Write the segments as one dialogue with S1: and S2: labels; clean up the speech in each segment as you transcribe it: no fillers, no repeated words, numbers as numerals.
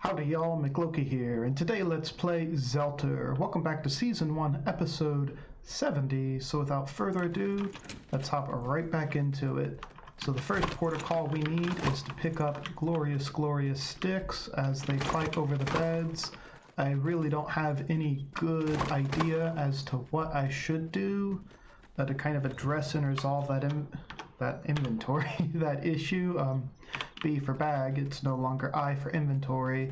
S1: Howdy y'all, McLoki here, and today let's play Zelter. Welcome back to Season 1, Episode 70. So without further ado, let's hop right back into it. So the first protocol we need is to pick up glorious sticks as they fight over the beds. I really don't have any good idea as to what I should do to kind of address and resolve that inventory, that issue. B for bag, it's no longer I for inventory.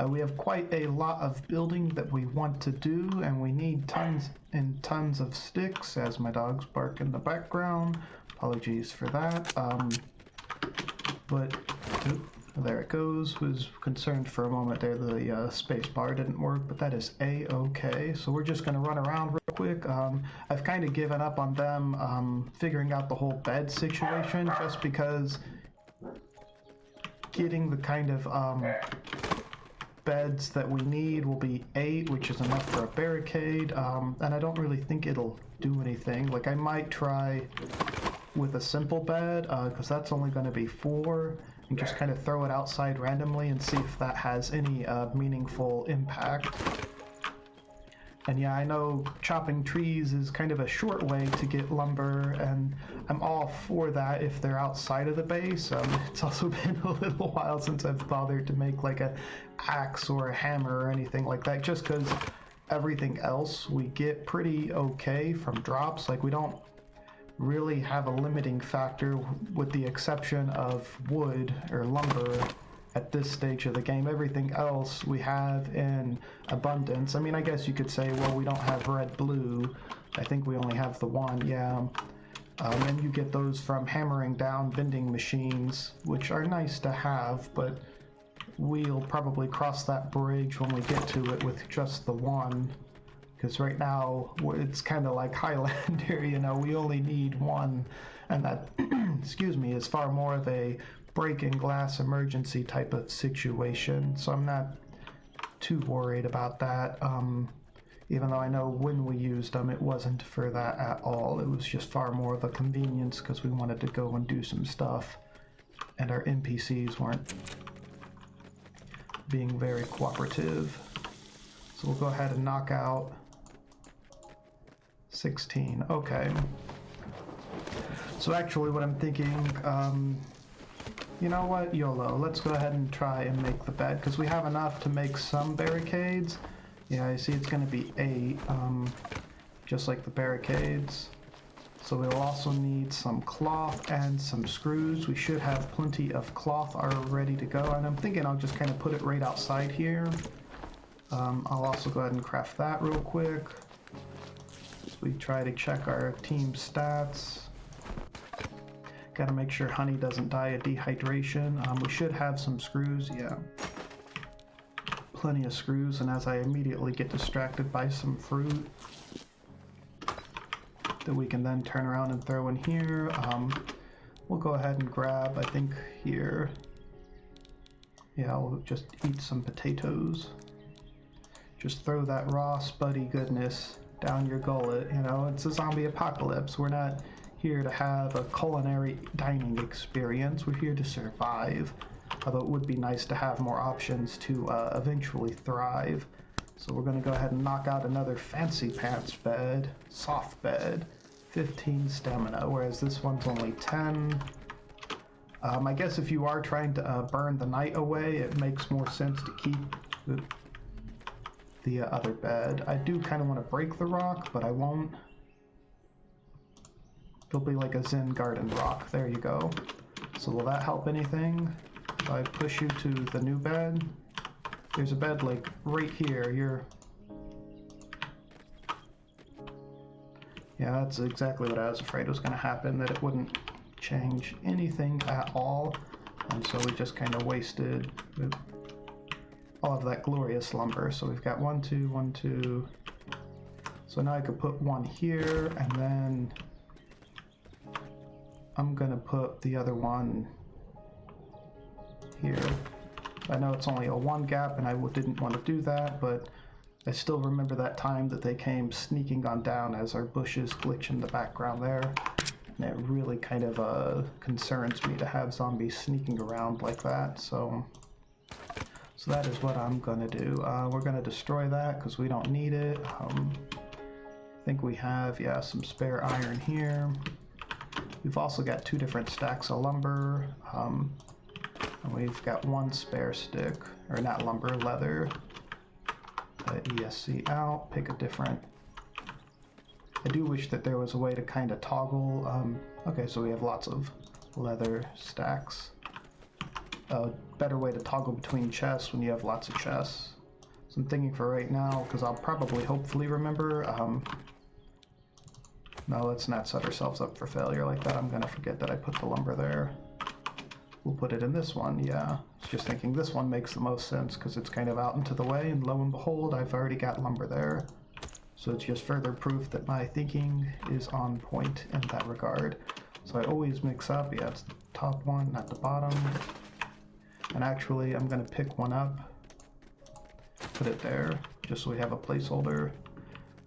S1: We have quite a lot of building that we want to do, and we need tons and tons of sticks, as my dogs bark in the background. Apologies for that. There it goes. Was concerned for a moment there the space bar didn't work, but that is a-okay. So we're just going to run around real quick. I've kind of given up on them figuring out the whole bed situation, just because getting the kind of beds that we need will be 8, which is enough for a barricade, and I don't really think it'll do anything. Like, I might try with a simple bed, because that's only going to be 4, and just kind of throw it outside randomly and see if that has any meaningful impact. And yeah, I know chopping trees is kind of a short way to get lumber, and I'm all for that if they're outside of the base. It's also been a little while since I've bothered to make like a axe or a hammer or anything like that, just because everything else we get pretty okay from drops. Like, we don't really have a limiting factor with the exception of wood or lumber. At this stage of the game, everything else we have in abundance. I mean, I guess you could say, well, we don't have red, blue. I think we only have the one, yeah. And you get those from hammering down vending machines, which are nice to have, but we'll probably cross that bridge when we get to it with just the one. Because right now, it's kind of like Highlander, you know, we only need one, and that, excuse me, is far more of a breaking glass emergency type of situation, so I'm not too worried about that, even though I know when we used them it wasn't for that at all. It was just far more of a convenience because we wanted to go and do some stuff, and our NPCs weren't being very cooperative. So we'll go ahead and knock out 16. Okay. So actually what I'm thinking, you know what, YOLO, let's go ahead and try and make the bed, because we have enough to make some barricades. Yeah, I see it's going to be 8, just like the barricades. So we'll also need some cloth and some screws. We should have plenty of cloth already ready to go, and I'm thinking I'll just kind of put it right outside here. I'll also go ahead and craft that real quick. So we try to check our team stats. Gotta make sure Honey doesn't die of dehydration. We should have some screws, yeah. Plenty of screws, and as I immediately get distracted by some fruit that we can then turn around and throw in here, we'll go ahead and grab, I think, here. Yeah, I'll just eat some potatoes. Just throw that raw, spuddy goodness down your gullet, you know, it's a zombie apocalypse. We're not here to have a culinary dining experience. We're here to survive, although it would be nice to have more options to eventually thrive. So we're going to go ahead and knock out another fancy pants bed, soft bed, 15 stamina, whereas this one's only 10. I guess if you are trying to burn the night away, it makes more sense to keep the other bed. I do kind of want to break the rock, but I won't. It'll be like a Zen garden rock. There you go. So will that help anything? If I push you to the new bed, there's a bed like right here. Yeah, that's exactly what I was afraid was going to happen, that it wouldn't change anything at all. And so we just kind of wasted all of that glorious lumber. So we've got 1, 2, 1, 2. So now I could put one here, and then I'm gonna put the other one here. I know it's only a 1 gap, and I didn't want to do that, but I still remember that time that they came sneaking on down as our bushes glitch in the background there. And it really kind of concerns me to have zombies sneaking around like that, so So that is what I'm gonna do. We're gonna destroy that because we don't need it. I think we have, yeah, some spare iron here. We've also got 2 different stacks of lumber. And we've got 1 spare stick, or not lumber, leather. ESC out, pick a different. I do wish that there was a way to kind of toggle. Okay, so we have lots of leather stacks. A better way to toggle between chests when you have lots of chests. So I'm thinking for right now, because I'll probably hopefully remember. No, let's not set ourselves up for failure like that. I'm gonna forget that I put the lumber there. We'll put it in this one, yeah. Just thinking this one makes the most sense because it's kind of out into the way, and lo and behold, I've already got lumber there. So it's just further proof that my thinking is on point in that regard. So I always mix up, yeah, it's the top one, not the bottom. And actually, I'm gonna pick one up, put it there, just so we have a placeholder.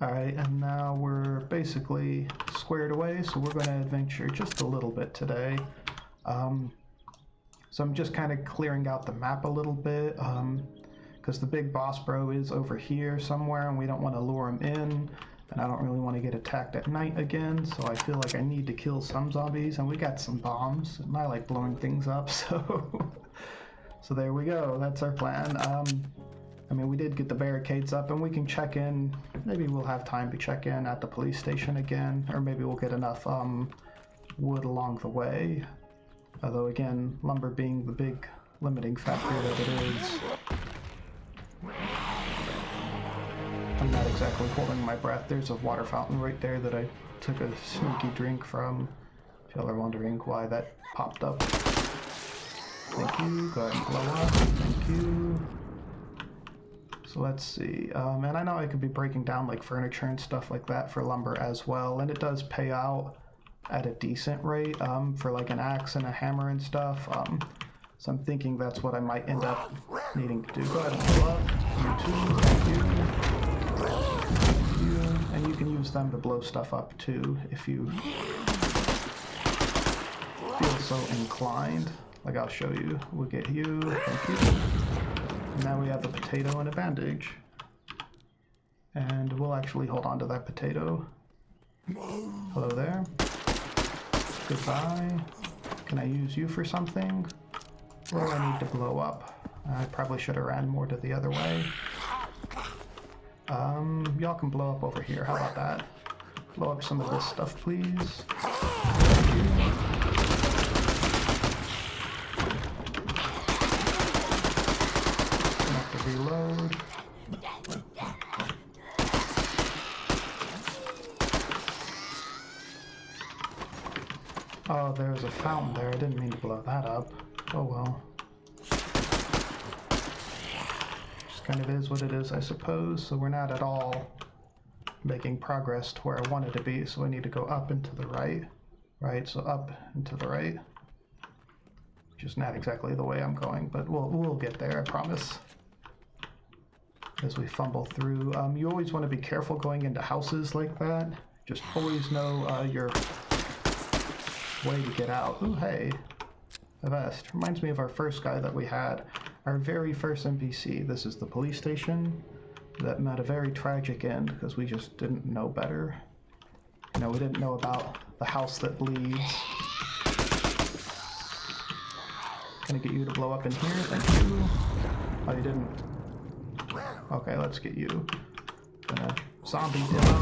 S1: Alright, and now we're basically squared away, so we're gonna adventure just a little bit today. So I'm just kind of clearing out the map a little bit, because the big boss bro is over here somewhere, and we don't want to lure him in, and I don't really want to get attacked at night again, so I feel like I need to kill some zombies, and we got some bombs, and I like blowing things up, so... So there we go, that's our plan. I mean, we did get the barricades up, and we can check in. Maybe we'll have time to check in at the police station again, or maybe we'll get enough wood along the way. Although again, lumber being the big limiting factor that it is. I'm not exactly holding my breath. There's a water fountain right there that I took a sneaky drink from. If y'all are wondering why that popped up. Thank you, go ahead and blow up, thank you. So let's see, and I know I could be breaking down like furniture and stuff like that for lumber as well, and it does pay out at a decent rate for like an axe and a hammer and stuff. So I'm thinking that's what I might end up needing to do. Go ahead and blow up, you too, thank you. Thank you. And you can use them to blow stuff up too if you feel so inclined. Like I'll show you. We'll get you, thank you. And now we have a potato and a bandage. And we'll actually hold on to that potato. Hello there. Goodbye. Can I use you for something? Or do I need to blow up? I probably should have ran more to the other way. Y'all can blow up over here. How about that? Blow up some of this stuff, please. Thank you. Reload. Oh, there's a fountain there. I didn't mean to blow that up. Oh well. Just kind of is what it is, I suppose. So we're not at all making progress to where I wanted to be. So I need to go up and to the right. Right, so up and to the right. Which is not exactly the way I'm going, but we'll get there, I promise. As we fumble through. You always want to be careful going into houses like that. Just always know your way to get out. Ooh, hey, a vest. Reminds me of our first guy that we had. Our very first NPC. This is the police station. That met a very tragic end because we just didn't know better. You know, we didn't know about the house that bleeds. Gonna get you to blow up in here, thank you. Oh, you didn't. Okay, let's get you. Gonna zombie demo.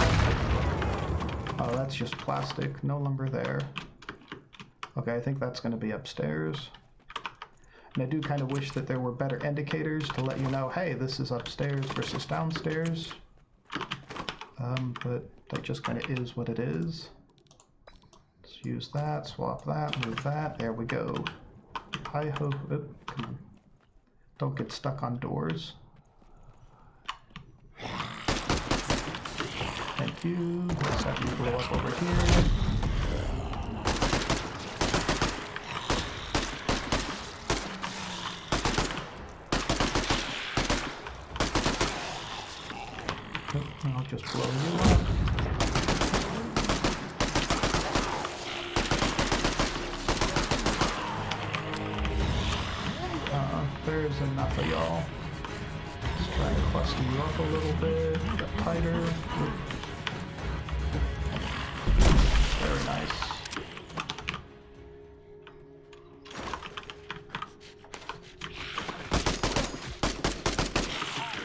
S1: Oh, that's just plastic. No lumber there. Okay, I think that's gonna be upstairs. And I do kind of wish that there were better indicators to let you know, hey, this is upstairs versus downstairs. But that just kind of is what it is. Let's use that, swap that, move that. There we go. Hi-ho. Come on. Don't get stuck on doors. Thank you. Let's have you blow up over here. I'll just blow you up. There's enough of y'all. Busting you up a little bit, get tighter. Very nice.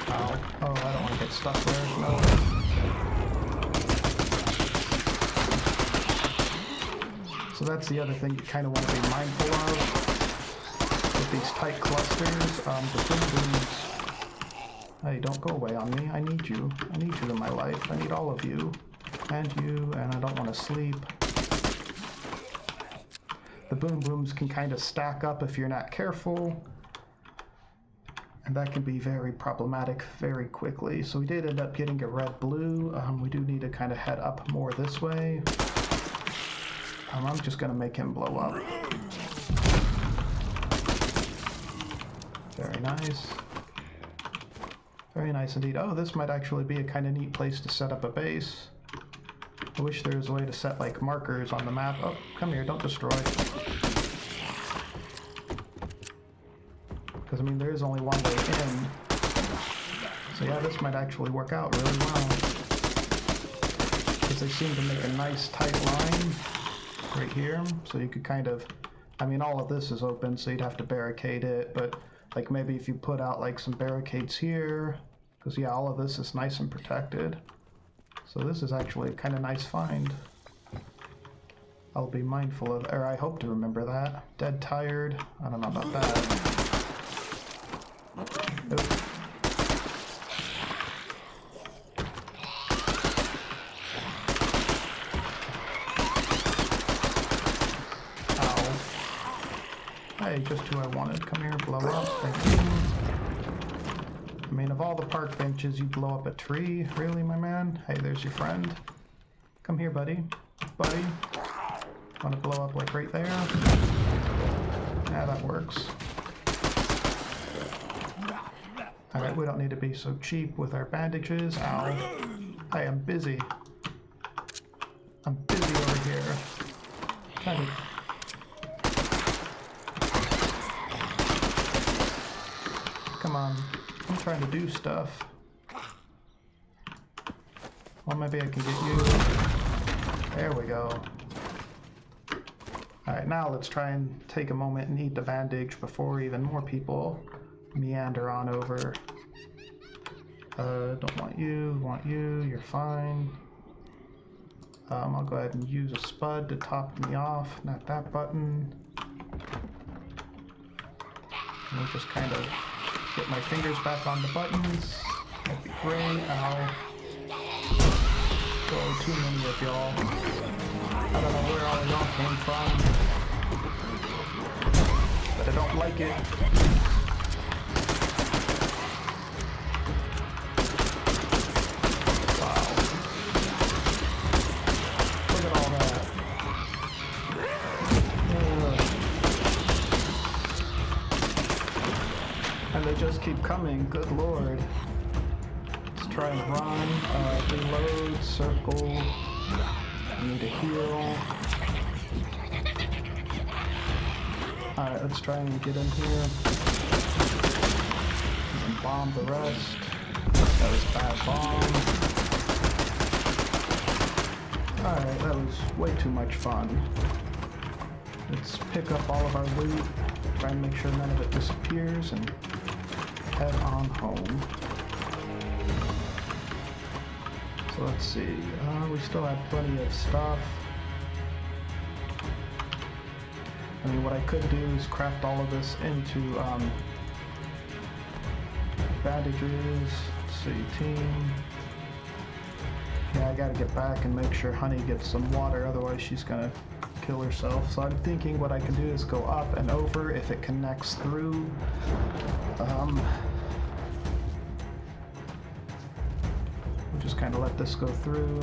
S1: Ow. Oh, I don't want to get stuck there. No. So that's the other thing you kind of want to be mindful of with these tight clusters. The boom booms. Hey, don't go away on me. I need you. I need you in my life. I need all of you. And you, and I don't want to sleep. The boom booms can kind of stack up if you're not careful. And that can be very problematic very quickly. So we did end up getting a red-blue. We do need to kind of head up more this way. I'm just going to make him blow up. Very nice. Very nice indeed. Oh, this might actually be a kind of neat place to set up a base. I wish there was a way to set like markers on the map. Oh, come here, don't destroy. Because I mean, there is only one way in. So yeah, this might actually work out really well. Because they seem to make a nice tight line right here. So you could kind of, I mean, all of this is open, so you'd have to barricade it, but like maybe if you put out like some barricades here, because yeah, all of this is nice and protected. So this is actually a kind of nice find. I'll be mindful of, or I hope to remember that. Dead tired. I don't know about that. Oops. Ow. Hey, just who I wanted. Come here, blow up. Thank you. I mean, of all the park benches, you blow up a tree? Really, my man? Hey, there's your friend. Come here, buddy. Buddy. Want to blow up like right there? Yeah, that works. Alright, we don't need to be so cheap with our bandages. Ow. Hey, I'm busy. I'm busy over here. Trying to... Come on. I'm trying to do stuff. Well, maybe I can get you. There we go. Alright, now let's try and take a moment and eat the bandage before even more people meander on over. Don't want you, you're fine. I'll go ahead and use a spud to top me off, not that button. And we'll just kind of get my fingers back on the buttons. That'd be great. Ow. Oh, too many of y'all. I don't know where all y'all came from, but I don't like it. Wow. Look at all that. And they just keep coming, good lord. Let's try and run, reload, circle. I need to heal. Alright, let's try and get in here. And bomb the rest. That was a bad bomb. Alright, that was way too much fun. Let's pick up all of our loot, try and make sure none of it disappears, and head on home. So let's see, we still have plenty of stuff. I mean, what I could do is craft all of this into bandages. Let's see, team. Yeah, I gotta get back and make sure Honey gets some water, otherwise she's gonna kill herself. So I'm thinking what I can do is go up and over if it connects through. We'll just kind of let this go through.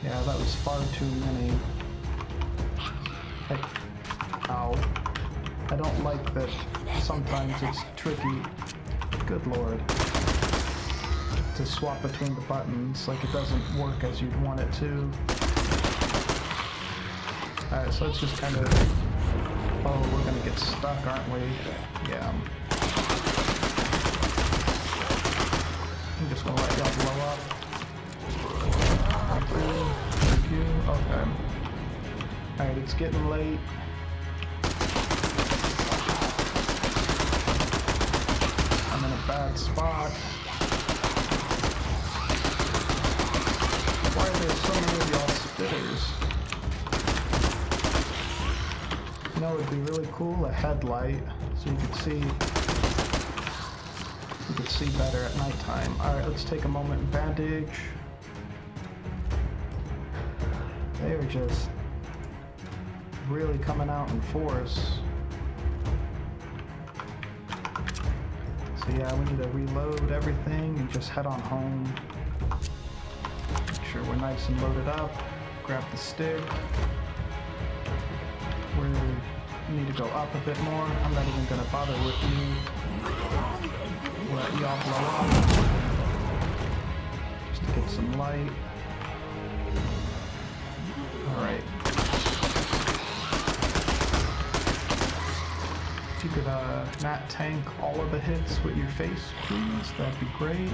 S1: Yeah, that was far too many. Hey, ow. I don't like that sometimes it's tricky, good lord, to swap between the buttons, like it doesn't work as you'd want it to. Alright, so it's just kind of, oh, we're gonna get stuck, aren't we? Yeah. getting late. I'm in a bad spot. Why are there so many of y'all spitters? You know, it'd be really cool, a headlight, so you could see better at nighttime. Alright, let's take a moment and bandage. They are just really coming out in force. So yeah, we need to reload everything and just head on home. Make sure we're nice and loaded up. Grab the stick. We need to go up a bit more. I'm not even going to bother with you. Let y'all blow up. Just to get some light. Alright. If you could not tank all of the hits with your face, please, that'd be great.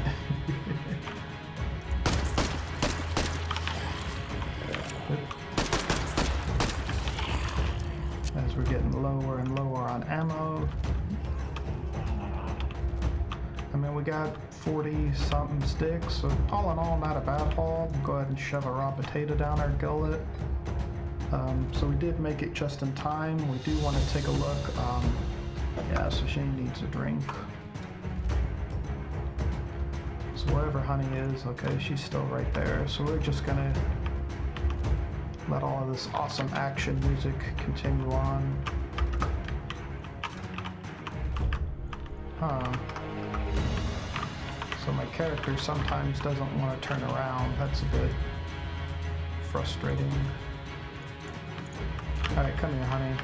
S1: As we're getting lower and lower on ammo. I mean, we got 40-something sticks, so all in all, not a bad haul. We'll go ahead and shove a raw potato down our gullet. So we did make it just in time. We do want to take a look. Yeah, so she needs a drink. So wherever Honey is, okay, she's still right there. So we're just gonna let all of this awesome action music continue on. So my character sometimes doesn't want to turn around. That's a bit frustrating. Alright, come here, Honey.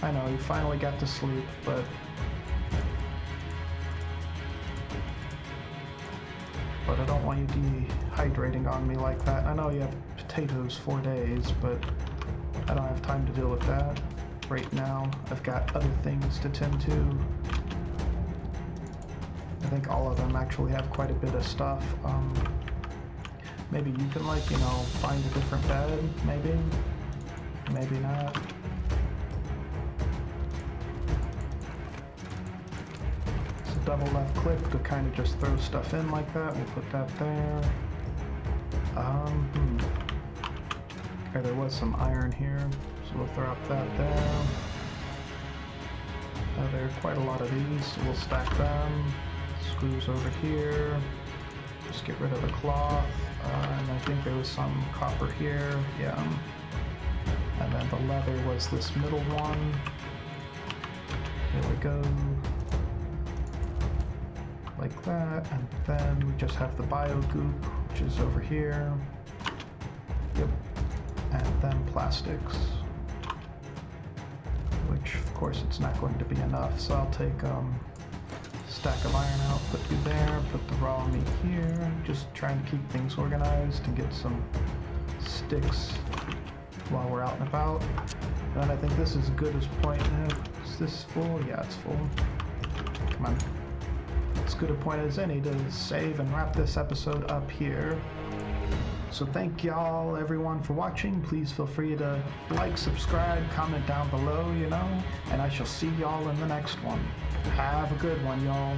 S1: I know, you finally got to sleep, but I don't want you dehydrating on me like that. I know you have potatoes 4 days, but I don't have time to deal with that right now. I've got other things to tend to. I think all of them actually have quite a bit of stuff. Maybe you can, like, you know, find a different bed, maybe? Maybe not. It's a double left click to kind of just throw stuff in like that. We'll put that there. Okay, there was some iron here, so we'll throw up that there. There are quite a lot of these, so we'll stack them. Screws over here. Just get rid of the cloth. And I think there was some copper here. Yeah. And then the leather was this middle one. There we go. Like that. And then we just have the bio goop, which is over here. Yep. And then plastics. Which, of course, it's not going to be enough. So I'll take stack of iron out, put you there, put the raw meat here. Just trying to keep things organized and get some sticks while we're out and about. And I think this is as good as point. Is this full? Yeah, it's full. Come on. As good a point as any to save and wrap this episode up here. So thank y'all, everyone, for watching. Please feel free to like, subscribe, comment down below, you know, and I shall see y'all in the next one. Have a good one, y'all.